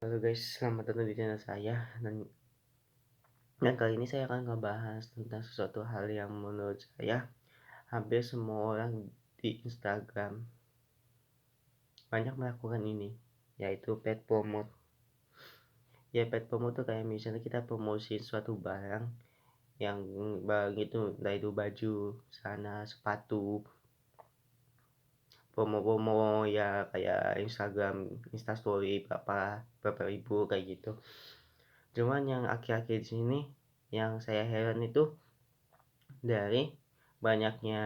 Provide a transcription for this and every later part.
Halo guys, selamat datang di channel saya dan kali ini saya akan ngebahas tentang sesuatu hal yang menurut saya hampir semua orang di Instagram banyak melakukan ini, yaitu paid promote. Ya paid promote tuh kayak misalnya kita promosiin suatu barang yang barang itu entah itu baju, celana, sepatu, promo-promo ya kayak Instagram, Instastory berapa ribu kayak gitu. Cuman yang akhir-akhir di sini yang saya heran itu dari banyaknya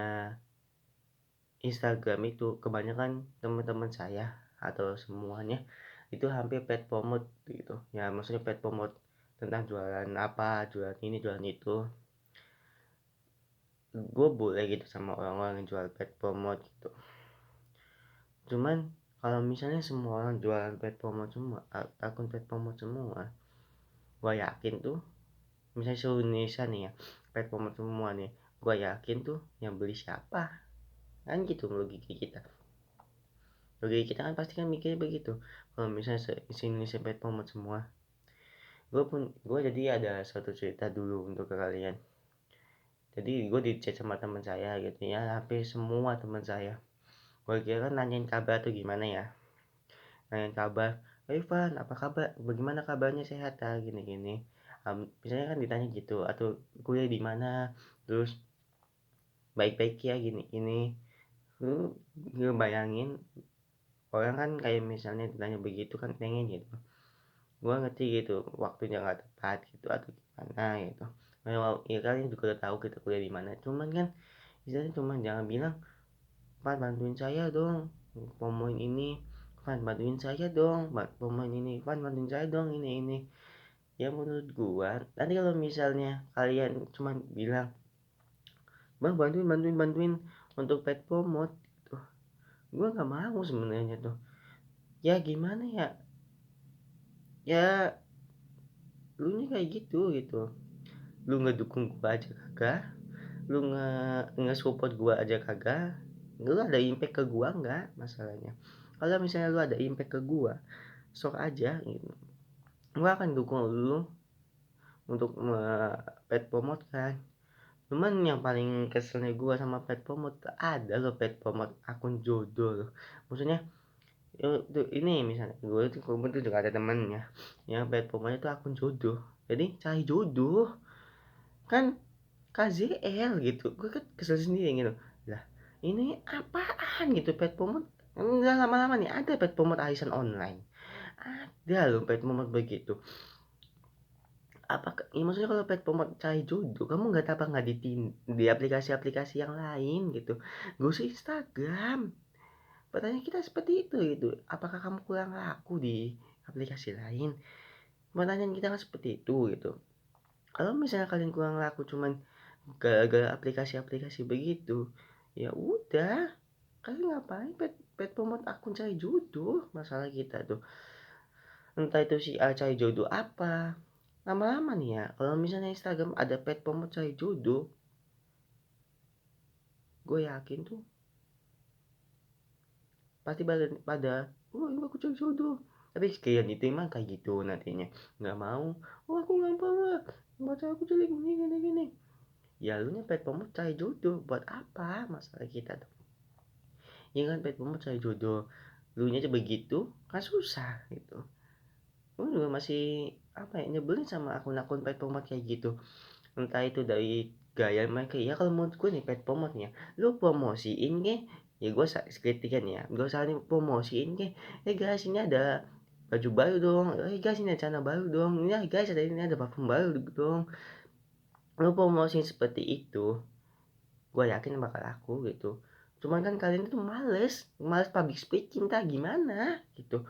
Instagram itu kebanyakan teman-teman saya atau semuanya itu hampir paid promote gitu ya, maksudnya paid promote tentang jualan apa, jualan ini jualan itu. Gue boleh gitu sama orang-orang yang jual paid promote gitu, cuman kalau misalnya semua orang jualan paid promote semua, akun paid promote semua, gue yakin tuh misalnya seluruh Indonesia nih ya paid promote semua nih, gue yakin tuh yang beli siapa, kan gitu logika kita. Kita kan pasti kan mikirnya begitu. Kalau misalnya sini paid promote semua, gue jadi ada suatu cerita dulu untuk ke kalian. Jadi gue di chat sama teman saya gitu ya, hampir semua teman saya. Gue kira kan nanyain kabar tuh gimana ya, nanyain kabar. Ivan, apa kabar? Bagaimana kabarnya, sehat ah? Gini-gini. Misalnya kan ditanya gitu, atau kuliah di mana? Terus baik-baik ya gini-gini. Lu ngebayangin orang kan kayak misalnya ditanya begitu kan pengen gitu, gue ngerti gitu waktunya nggak tepat gitu atau gimana gitu. Memang ya kalian juga udah tahu kita kuliah di mana, cuman kan istilahnya cuman jangan bilang Pan bantuin saya dong promoin ini, Pan bantuin saya dong promoin ini, Pan bantuin saya dong ini. Ya menurut gua nanti kalau misalnya kalian cuman bilang bang bantuin untuk paid promote gitu, gua nggak mau sebenarnya tuh. Ya gimana ya, ya lu nya kayak gitu lu ngedukung gua aja kagak, lu nge-support gua aja kagak, lu ada impact ke gua nggak masalahnya. Kalau misalnya lu ada impact ke gua, sok aja gitu, gua akan dukung lu untuk paid promote kan. Cuman yang paling keselnya gua sama paid promote, ada loh paid promote akun jodoh loh. Maksudnya ini misalnya gue itu kebetulan juga ada temennya yang paid promote itu akun jodoh, jadi cari jodoh kan KZL gitu, gue kan kesel sendiri gitu lah. Ini apaan gitu pet pomot, enggak lama-lama nih ada pet pomot arisan online, ada loh pet pomot begitu. Apakah ya maksudnya kalau pet pomot cari jodoh kamu nggak di aplikasi-aplikasi yang lain gitu, gue usah Instagram. Pertanyaan kita seperti itu gitu, apakah kamu kurang laku di aplikasi lain? Pertanyaan kita kan seperti itu gitu. Kalau misalnya kalian kurang laku cuman gara-gara aplikasi-aplikasi begitu, ya udah, kalian ngapain pet promote akun cari jodoh? Masalah kita tuh entah itu si A cari jodoh apa, lama-lama nih ya kalau misalnya Instagram ada pet promote cari jodoh, gue yakin tuh pasti pada oh ini aku cari jodoh, tapi sekalian itu emang kayak gitu nantinya nggak mau. Oh aku nggak mau lah, baca aku jelek gini. Ya lu nya pet promote cari jodoh buat apa, masalah kita tuh. Ya kan pet promote cari jodoh, lu nya aja begitu kan susah gitu. Gue juga masih apa ya, nyebelin sama akun-akun pet promote kayak gitu. Entah itu dari gaya mereka ya, kalau menurut gue nih pet promote nya lu promosiin ke, ya gue kritikan ya, gue saling promosiin ke, guys ini ada baju baru dong, guys ini ada celana baru dong, ini guys ada ini ada parfum baru dong. Lu promosiin seperti itu, gue yakin bakal laku gitu. Cuman kan kalian itu males public speaking tak gimana gitu,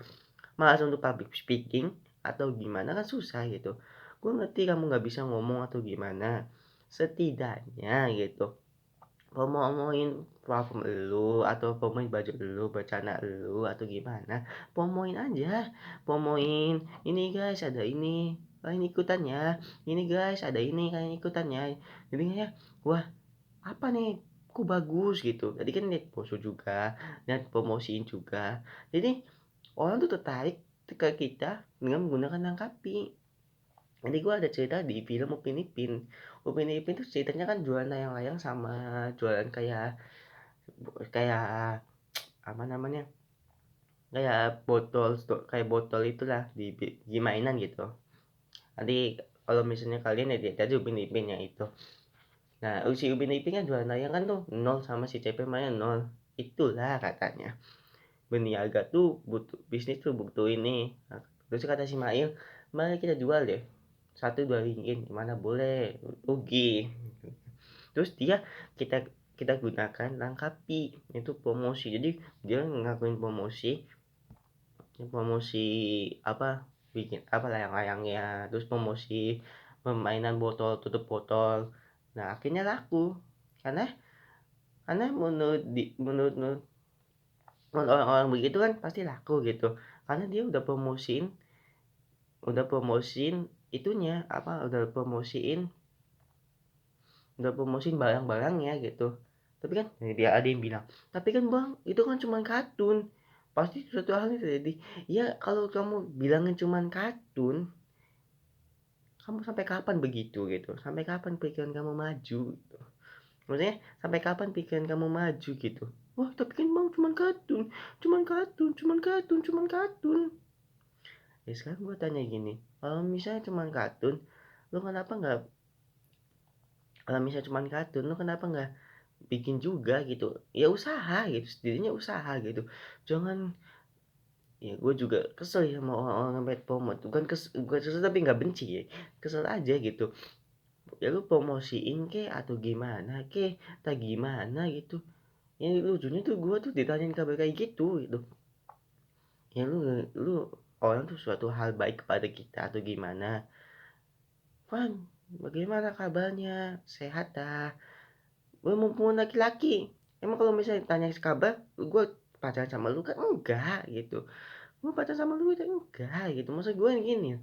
malas untuk public speaking atau gimana kan susah gitu. Gue ngerti kamu nggak bisa ngomong atau gimana, setidaknya gitu promoin platform lu atau promoin baju lu, bercanda lu atau gimana, promoin aja, promoin ini guys ada ini kalian ikutannya, ini guys ada ini kalian ikutannya. Jadi ya wah apa nih kok bagus gitu, jadi kan lihat poso juga dan promosiin juga, jadi orang tuh tertarik ke kita dengan menggunakan Langkapi. Jadi gue ada cerita di film Upin Ipin. Upin Ipin tuh ceritanya kan jualan layang-layang sama jualan kayak kayak apa namanya, kayak botol itulah di mainan gitu. Nanti kalau misalnya kalian ya lihat aja Upin Ipin yang itu. Nah si Upin Ipin kan jualan layang kan tuh nol, sama si CP mainnya nol. Itulah katanya berniaga tuh butuh bisnis tuh butuh ini. Nah, terus kata si Mail, mari kita jual deh 1-2 ringgit, gimana boleh, rugi. Terus kita kita gunakan Langkapi itu promosi. Jadi dia ngakuin promosi, promosi apa, bikin apa layang-layangnya, terus promosi permainan botol tutup botol. Nah akhirnya laku karena menurut orang-orang begitu kan pasti laku gitu, karena dia udah promosiin itunya apa, udah promosiin barang-barangnya gitu. Tapi kan dia ada yang bilang, tapi kan bang itu kan cuma kartun, pasti suatu hal yang terjadi. Ya kalau kamu bilangin cuma kartun, kamu sampai kapan begitu gitu, sampai kapan pikiran kamu maju gitu. Maksudnya sampai kapan pikiran kamu maju gitu. Wah tapi kan bang cuman kartun. Ya sekarang gue tanya gini, kalau misalnya cuman kartun, lu kenapa nggak, kalau misalnya cuman kartun lu kenapa nggak bikin juga gitu, ya usaha gitu, setidaknya usaha gitu. Jangan, ya gue juga kesel ya sama orang-orang bad promote, bukan kesel tapi nggak benci ya, kesel aja gitu. Ya lu promosiin ke atau gimana ke, tak gimana gitu. Ya lucunya tuh gue tuh ditanyain kabar kayak gitu. Ya lu orang tuh suatu hal baik kepada kita atau gimana, Van bagaimana kabarnya, sehat dah, gue mumpung laki-laki. Emang kalau misalnya tanya kabar gue pacaran sama lu kan enggak gitu, gue pacaran sama lu kan enggak gitu. Maksud gue gini,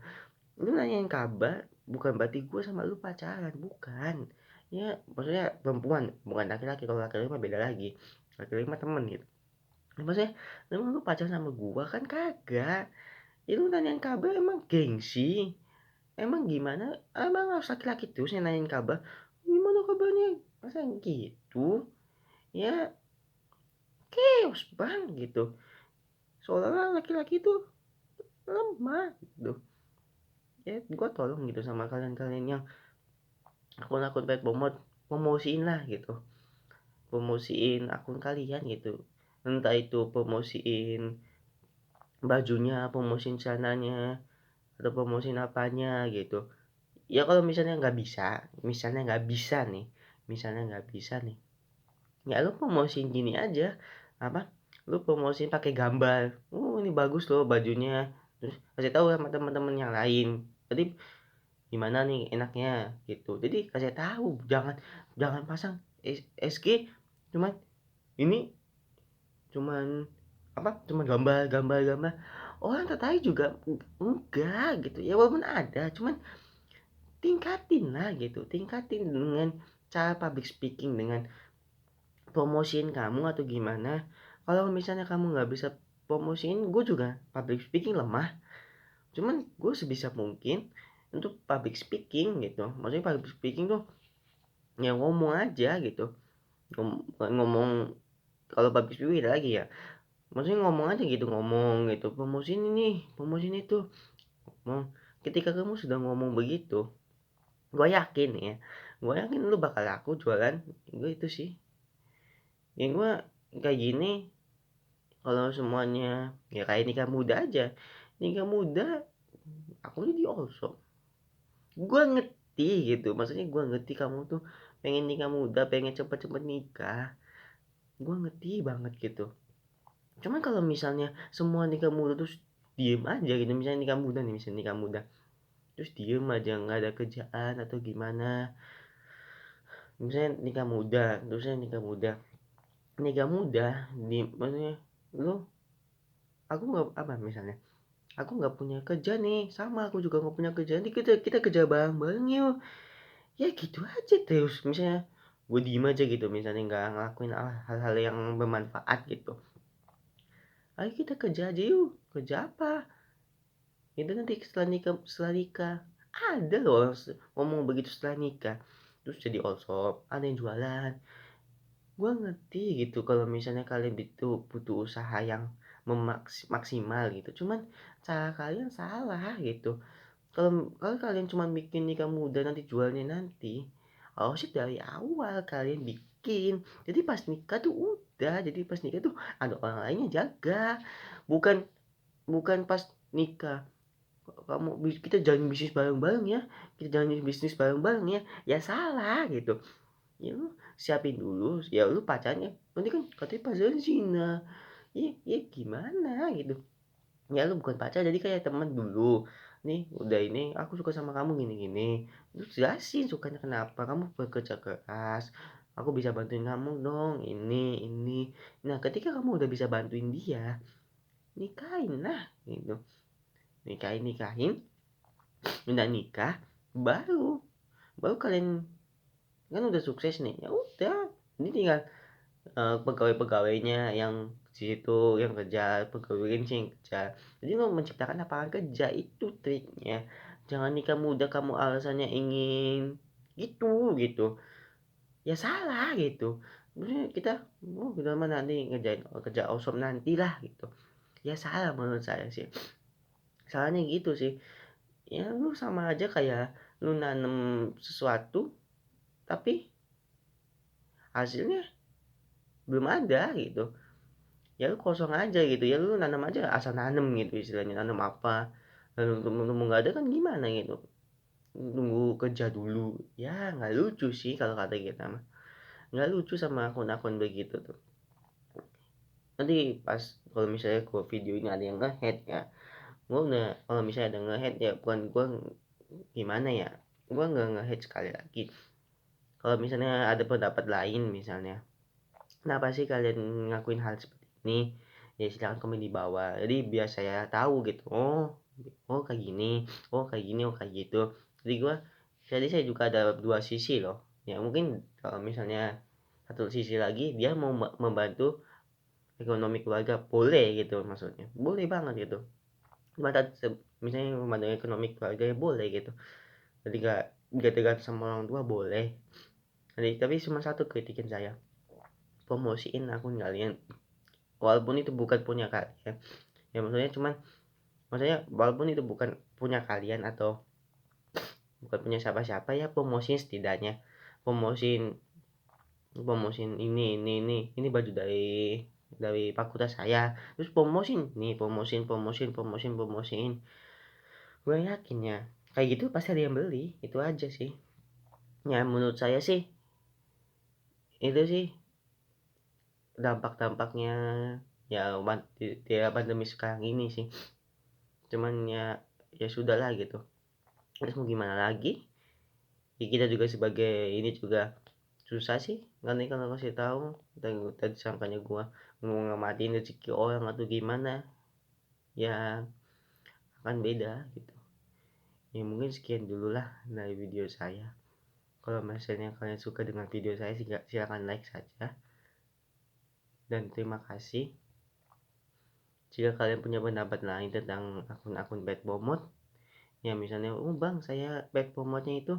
lu nanyain kabar bukan berarti gue sama lu pacaran, bukan. Ya maksudnya perempuan bukan laki-laki, kalau laki-laki mah beda lagi, laki-laki mah temen gitu. Ya, maksudnya emang lu pacaran sama gua kan kagak. Ya lu nanyain kabar emang gengsi, emang gimana, emang harus laki-laki terus yang nanyain kabar, gimana kabarnya, masa gitu. Ya chaos bang gitu, seolah-olah laki-laki itu lemah gitu. Ya gua tolong gitu sama kalian-kalian yang akun-akun pet bomot, promosiin lah gitu, promosiin akun kalian gitu. Entah itu promosiin bajunya, promosiin celananya, atau promosiin apanya gitu. Ya kalau misalnya nggak bisa nih, ya lu promosiin gini aja, apa, lu promosiin pakai gambar, ini bagus loh bajunya, terus kasih tahu sama teman-teman yang lain, jadi gimana nih enaknya gitu. Jadi kasih tahu, jangan jangan pasang SG cuman ini, cuman apa, cuman gambar orang tertarik juga enggak gitu. Ya walaupun ada, cuman tingkatin lah gitu, tingkatin dengan cara public speaking, dengan promosiin kamu atau gimana. Kalau misalnya kamu nggak bisa promosiin, gue juga public speaking lemah, cuman gue sebisa mungkin untuk public speaking gitu. Maksudnya public speaking tuh ya ngomong aja gitu, ngomong. Kalau public speaking ada lagi ya, maksudnya ngomong aja gitu, ngomong gitu, promosiin ini, promosiin itu. Ketika kamu sudah ngomong begitu, gue yakin lu bakal laku jualan. Gue itu sih, ya gue kayak gini. Kalau semuanya ya kayak nikah muda aja, nikah muda aku di also, gue ngerti gitu. Maksudnya gue ngerti kamu tuh pengen nikah muda, pengen cepet-cepet nikah, gue ngerti banget gitu. Cuman kalau misalnya semua nikah muda terus diem aja gitu, misalnya nikah muda nih, misalnya nikah muda terus diem aja, nggak ada kerjaan atau gimana. Misalnya nikah muda di, maksudnya lu, aku nggak apa, misalnya aku nggak punya kerja nih, sama aku juga nggak punya kerja, nanti kita kerja bareng-bareng yuk. Ya gitu aja terus. Misalnya gue diem aja gitu, misalnya nggak ngelakuin hal-hal yang bermanfaat gitu, ayo kita kerja aja yuk. Kerja apa? itu nanti setelah nikah ada loh orang ngomong begitu setelah nikah, terus jadi all ada yang jualan. Gua ngerti gitu kalau misalnya kalian itu butuh usaha yang maksimal gitu, cuman cara kalian salah gitu. Kalau kalau kalian cuma bikin nikah muda nanti jualnya nanti, harusnya dari awal kalian bikin. Jadi pas nikah tuh udah, jadi pas nikah tuh ada orang lainnya jaga. Bukan bukan pas nikah, kita jalan bisnis bareng-bareng ya, kita jalan bisnis bareng-bareng ya, ya salah gitu. Ya lu siapin dulu, ya lu pacarnya, nanti kan katanya pacaran zina. Ya gimana gitu. Ya lu bukan pacar jadi kayak teman dulu. Nih udah ini aku suka sama kamu gini-gini. Lu jelasin sukanya kenapa, kamu bekerja keras. Aku bisa bantuin kamu dong, ini. Nah, ketika kamu udah bisa bantuin dia, nikahin lah gitu. Nikahin, udah nikah, baru baru kalian kan udah sukses nih. Ya udah, ini tinggal pegawai-pegawainya yang di situ yang kerja, pegawai sih yang kerja. Jadi lo menciptakan lapangan kerja itu triknya. Jangan nikah muda kamu alasannya ingin gitu. Ya salah gitu. Maksudnya kita mah nanti ngerjain kerja awesome nantilah gitu. Ya salah menurut saya sih. Salahnya gitu sih. Ya lu sama aja kayak lu nanam sesuatu tapi hasilnya belum ada gitu. Ya lu kosong aja gitu, ya lu nanam aja asal nanam gitu istilahnya, nanam apa, lalu nunggu nggak ada kan gimana gitu, nunggu kerja dulu. Ya nggak lucu sih kalau kata kita mah, nggak lucu sama akun-akun begitu tuh. Nanti pas kalau misalnya gua video ini ada yang nge-head ya, gua udah kalau misalnya ada nge-head ya bukan gua gimana ya, gua nggak nge-head sekali lagi. Kalau misalnya ada pendapat lain misalnya, kenapa sih kalian ngakuin hal seperti ini? Ya silakan komen di bawah. Jadi biar saya tahu gitu. Oh kayak gini, oh kayak gitu. Jadi saya juga ada dua sisi loh. Ya mungkin kalau misalnya satu sisi lagi dia mau membantu ekonomi keluarga boleh gitu maksudnya. Boleh banget gitu. Misalnya membantu ekonomi keluarga ya boleh gitu. Jadi gak tergantung sama orang tua boleh. Jadi, tapi cuma satu kritikin saya, promosiin akun kalian walaupun itu bukan punya kalian. Ya maksudnya walaupun itu bukan punya kalian atau bukan punya siapa-siapa, ya promosiin setidaknya, promosiin promosiin ini baju dari fakultas saya, terus promosiin. Gue yakin ya kayak gitu pasti ada yang beli, itu aja sih. Ya menurut saya sih itu sih dampak-dampaknya ya di pandemi sekarang ini sih. Cuman ya sudahlah gitu, terus mau gimana lagi. Ya, kita juga sebagai ini juga susah sih nanti kalau kasih tahu tadi sangkanya gua mau ngamatin rezeki orang atau gimana, ya akan beda gitu. Ya mungkin sekian dulu lah dari video saya. Kalau misalnya kalian suka dengan video saya silakan like saja, dan terima kasih. Jika kalian punya pendapat lain tentang akun-akun bad bomot, ya misalnya bang saya bad bomotnya itu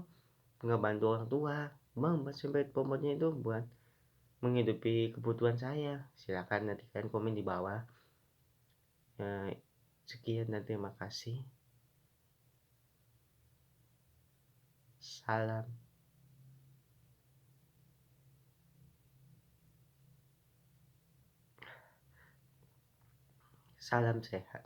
nggak bantu orang tua, bang bad bomotnya itu buat menghidupi kebutuhan saya, silakan nanti kalian komen di bawah. Sekian dan terima kasih. Salam salam sehat.